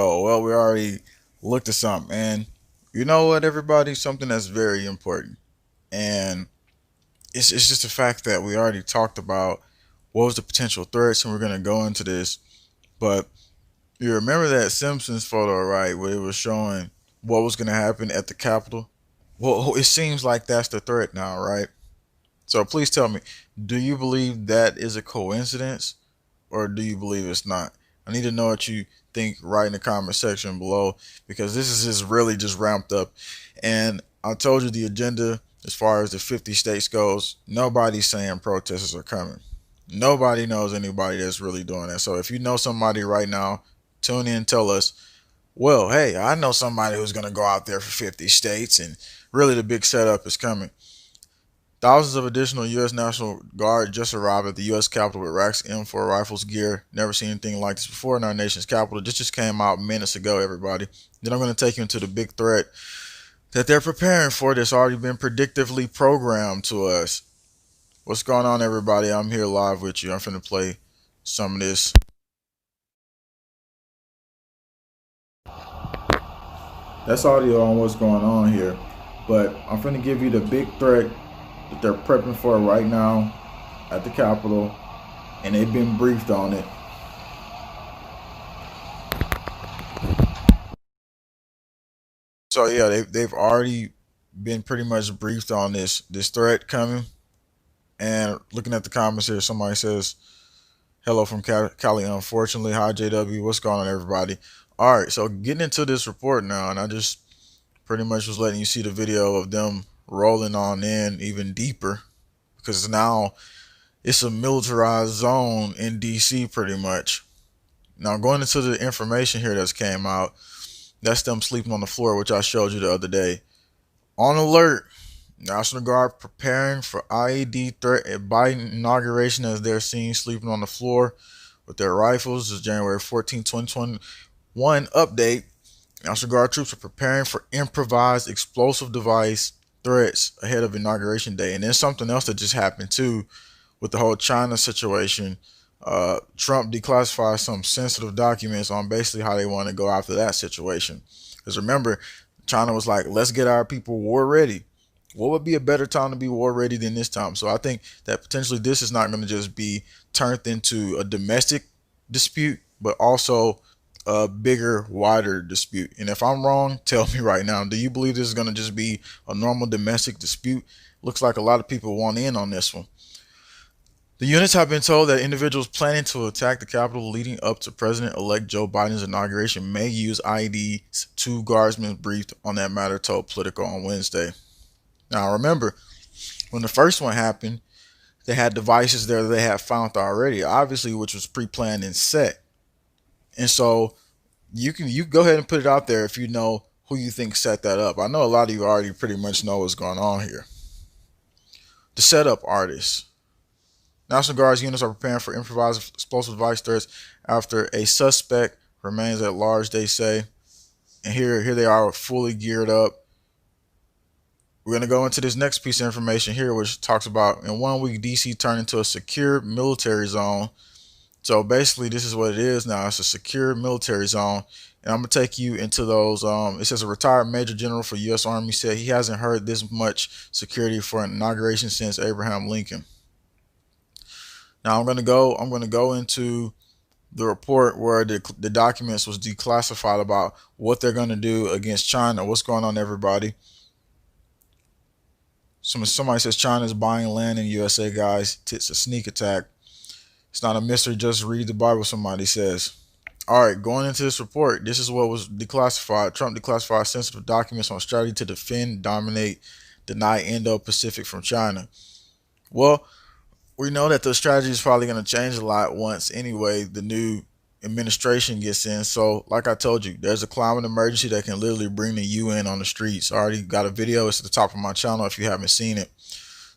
Oh, well, we already looked at something. And you know what, everybody? Something that's very important. And it's just the fact that we already talked about what was the potential threats, and we're going to go into this. But you remember that Simpsons photo, right, where it was showing what was going to happen at the Capitol? Well, it seems like that's the threat now, right? So please tell me, do you believe that is a coincidence or do you believe it's not? I need to know what you think right in the comment section below because this is just really just ramped up. And I told you the agenda as far as the 50 states goes, nobody's saying protesters are coming. Nobody knows anybody that's really doing that. So if you know somebody right now, tune in, tell us, well, hey, I know somebody who's going to go out there for 50 states and really the big setup is coming. Thousands of additional U.S. National Guard just arrived at the U.S. Capitol with racks M4 rifles gear. Never seen anything like this before in our nation's capital. This just came out minutes ago, everybody. Then I'm going to take you into the big threat that they're preparing for that's already been predictively programmed to us. What's going on, everybody? I'm here live with you. I'm finna play some of this. That's audio on what's going on here. But I'm finna give you the big threat that they're prepping for right now at the Capitol, and they've been briefed on it. So yeah, they've already been pretty much briefed on this threat coming. And looking at the comments here, somebody says, "Hello from Cali." Unfortunately, hi JW. What's going on, everybody? All right, so getting into this report now, and I just pretty much was letting you see the video of them rolling on in even deeper because now it's a militarized zone in DC, pretty much. Now going into the information here that's came out, that's them sleeping on the floor, which I showed you the other day. On alert. National Guard preparing for IED threat at Biden inauguration as they're seen sleeping on the floor with their rifles. This is January 14, 2021 update. National Guard troops are preparing for improvised explosive device threats ahead of inauguration day. And then something else that just happened too with the whole China situation. Trump declassified some sensitive documents on basically how they want to go after that situation. Because remember, China was like, let's get our people war ready. What would be a better time to be war ready than this time? So I think that potentially this is not going to just be turned into a domestic dispute, but also a bigger, wider dispute. And if I'm wrong, tell me right now. Do you believe this is going to just be a normal domestic dispute? Looks like a lot of people want in on this one. The units have been told that individuals planning to attack the Capitol leading up to President-elect Joe Biden's inauguration may use IEDs. Two guardsmen briefed on that matter told Politico on Wednesday. Now remember, when the first one happened, they had devices there that they had found already, obviously, which was pre-planned and set. And so you go ahead and put it out there if you know who you think set that up. I know a lot of you already pretty much know what's going on here. The setup artists. National Guard's units are preparing for improvised explosive device threats after a suspect remains at large, they say. And here they are fully geared up. We're going to go into this next piece of information here, which talks about in 1 week, DC turned into a secure military zone. So basically, this is what it is now. It's a secure military zone. And I'm going to take you into those. It says a retired major general for U.S. Army said he hasn't heard this much security for an inauguration since Abraham Lincoln. Now I'm going to go into the report where the documents was declassified about what they're going to do against China. What's going on, everybody? Somebody says China's buying land in USA, guys. It's a sneak attack. It's not a mystery. Just read the Bible, somebody says. All right, going into this report, this is what was declassified. Trump declassified sensitive documents on strategy to defend, dominate, deny Indo-Pacific from China. Well, we know that the strategy is probably going to change a lot once, anyway, the new administration gets in. So, like I told you, there's a climate emergency that can literally bring the UN on the streets. I already got a video. It's at the top of my channel if you haven't seen it.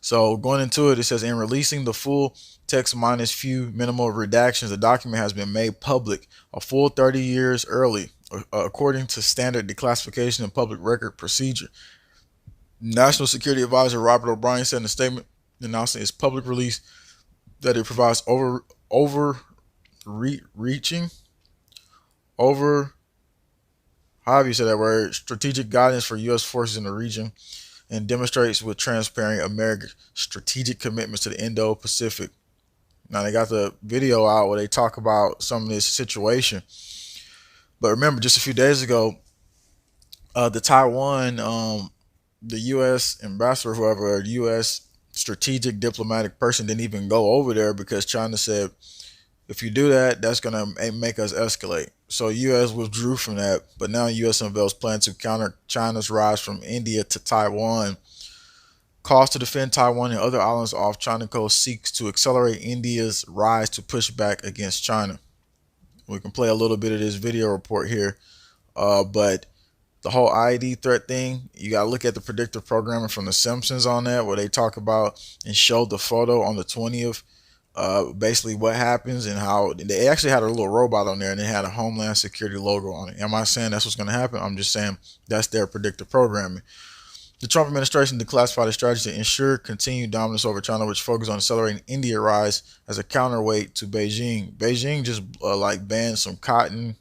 So, going into it, it says, in releasing the full text minus few minimal redactions, the document has been made public a full 30 years early, according to standard declassification and public record procedure. National Security Advisor Robert O'Brien said in a statement announcing its public release that it provides overreaching, over however you say that word, strategic guidance for U.S. forces in the region, and demonstrates with transparent America's strategic commitments to the Indo-Pacific. Now they got the video out where they talk about some of this situation. But remember, just a few days ago, the Taiwan, the U.S. ambassador, whoever, U.S. strategic diplomatic person, didn't even go over there because China said, if you do that, that's gonna make us escalate. So U.S. withdrew from that, but now U.S. unveils plan to counter China's rise from India to Taiwan. Calls to defend Taiwan and other islands off China coast seeks to accelerate India's rise to push back against China. We can play a little bit of this video report here, but the whole ID threat thing, you got to look at the predictive programming from The Simpsons on that, where they talk about and showed the photo on the 20th, basically what happens and how they actually had a little robot on there and they had a Homeland Security logo on it. Am I saying that's what's going to happen? I'm just saying that's their predictive programming. The Trump administration declassified a strategy to ensure continued dominance over China, which focused on accelerating India's rise as a counterweight to Beijing. Beijing just like banned some cotton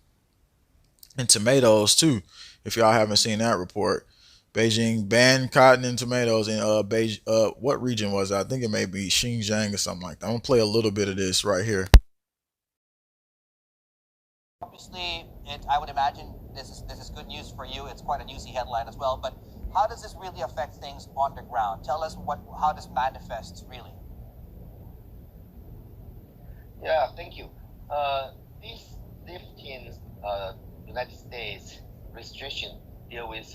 and tomatoes too. If y'all haven't seen that report, Beijing banned cotton and tomatoes in Beijing. What region was that? I think it may be Xinjiang or something like that. I'm gonna play a little bit of this right here. Obviously, I would imagine this is good news for you. It's quite a newsy headline as well. But how does this really affect things on the ground? Tell us how this manifests really. Yeah, thank you. This lifting United States restriction deal with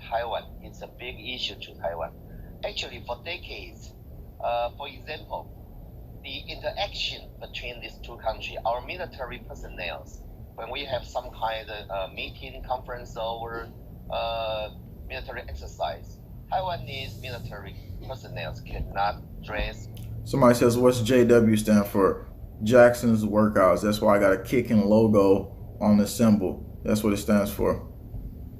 Taiwan is a big issue to Taiwan. Actually, for decades, for example, the interaction between these two countries, our military personnel, when we have some kind of meeting, conference, or military exercise, Taiwanese military personnel cannot dress. Somebody says, what's JW stand for? Jackson's Workouts. That's why I got a kicking logo on the symbol. That's what it stands for.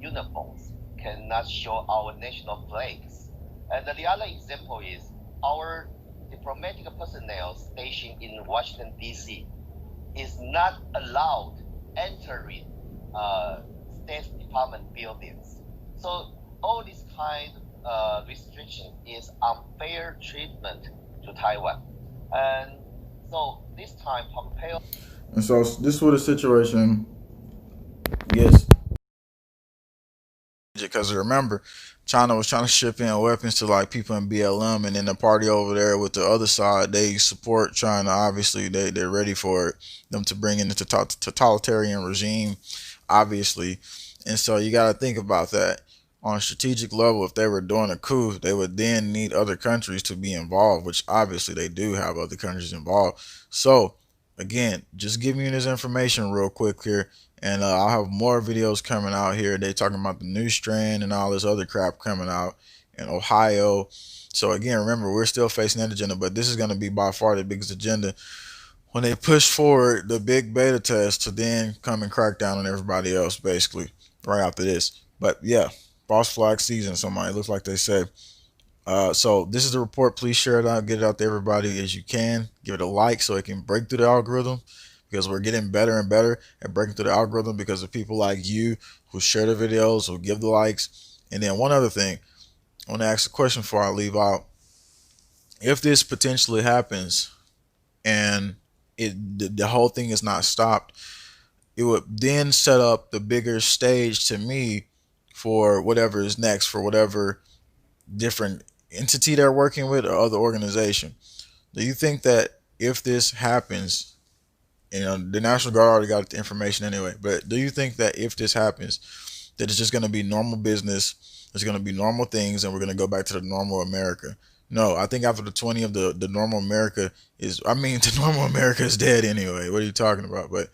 Uniforms cannot show our national flags. And the other example is our diplomatic personnel stationed in Washington, D.C. is not allowed entering State Department buildings. So all this kind of restriction is unfair treatment to Taiwan. And so this time Pompeo. And so this is what the situation gets. Because remember, China was trying to ship in weapons to like people in BLM, and then the party over there with the other side, they support China. Obviously, they're ready for it, them to bring in the totalitarian regime, obviously. And so you got to think about that on a strategic level. If they were doing a coup, they would then need other countries to be involved, which obviously they do have other countries involved. So again, just giving you this information real quick here. And I'll have more videos coming out here. They talking about the new strand and all this other crap coming out in Ohio. So again, remember, we're still facing that agenda, but this is going to be by far the biggest agenda when they push forward the big beta test to then come and crack down on everybody else, basically, right after this. But yeah, false flag season, somebody, it looks like they say. So this is the report. Please share it out, get it out to everybody as you can. Give it a like so it can break through the algorithm, because we're getting better and better at breaking through the algorithm because of people like you who share the videos, who give the likes. And then one other thing, I want to ask a question before I leave out. If this potentially happens and the whole thing is not stopped, it would then set up the bigger stage to me for whatever is next, for whatever different entity they're working with or other organization. Do you think that if this happens, the National Guard already got the information anyway, but do you think that if this happens, that it's just going to be normal business, there's going to be normal things, and we're going to go back to the normal America? No, I think after the 20th, the normal America is, the normal America is dead anyway. What are you talking about? But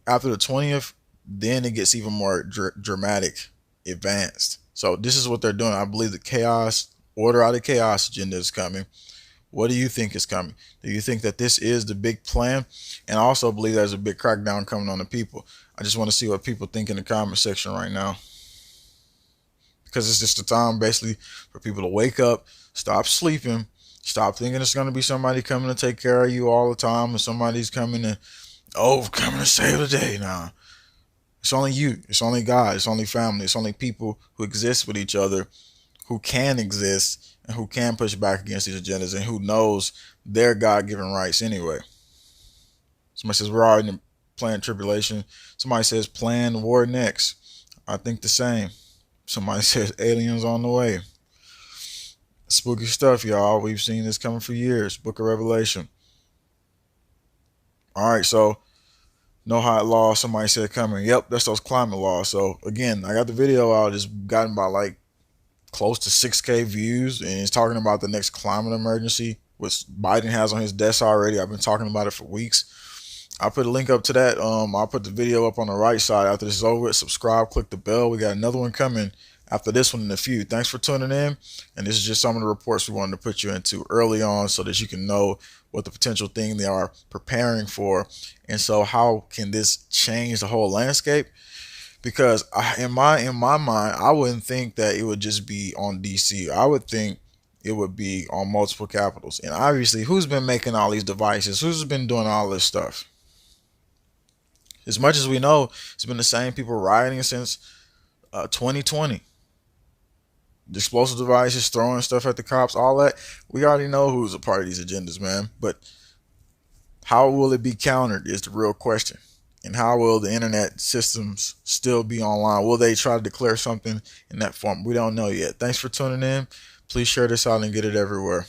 after the 20th, then it gets even more dramatic, advanced. So this is what they're doing. I believe the chaos, order out of chaos agenda is coming. What do you think is coming? Do you think that this is the big plan? And I also believe there's a big crackdown coming on the people. I just want to see what people think in the comment section right now, because it's just the time basically for people to wake up, stop sleeping, stop thinking it's going to be somebody coming to take care of you all the time, or somebody's coming to save the day. Now, It's only you. It's only God. It's only family. It's only people who exist with each other, who can exist and who can push back against these agendas and who knows their God-given rights anyway. Somebody says we're already playing tribulation. Somebody says plan war next. I think the same. Somebody says aliens on the way. Spooky stuff, y'all. We've seen this coming for years. Book of Revelation. All right, so no hot law. Somebody said coming. Yep, that's those climate laws. So again, I got the video out. It's gotten about like close to 6K views, and it's talking about the next climate emergency, which Biden has on his desk already. I've been talking about it for weeks. I'll put a link up to that. I'll put the video up on the right side after this is over. Subscribe, click the bell. We got another one coming after this one in a few. Thanks for tuning in. And this is just some of the reports we wanted to put you into early on so that you can know what the potential thing they are preparing for. And so how can this change the whole landscape? Because in my mind, I wouldn't think that it would just be on DC. I would think it would be on multiple capitals. And obviously, who's been making all these devices? Who's been doing all this stuff? As much as we know, it's been the same people rioting since 2020. The explosive devices, throwing stuff at the cops, all that. We already know who's a part of these agendas, man. But how will it be countered is the real question. And how will the internet systems still be online? Will they try to declare something in that form? We don't know yet. Thanks for tuning in. Please share this out and get it everywhere.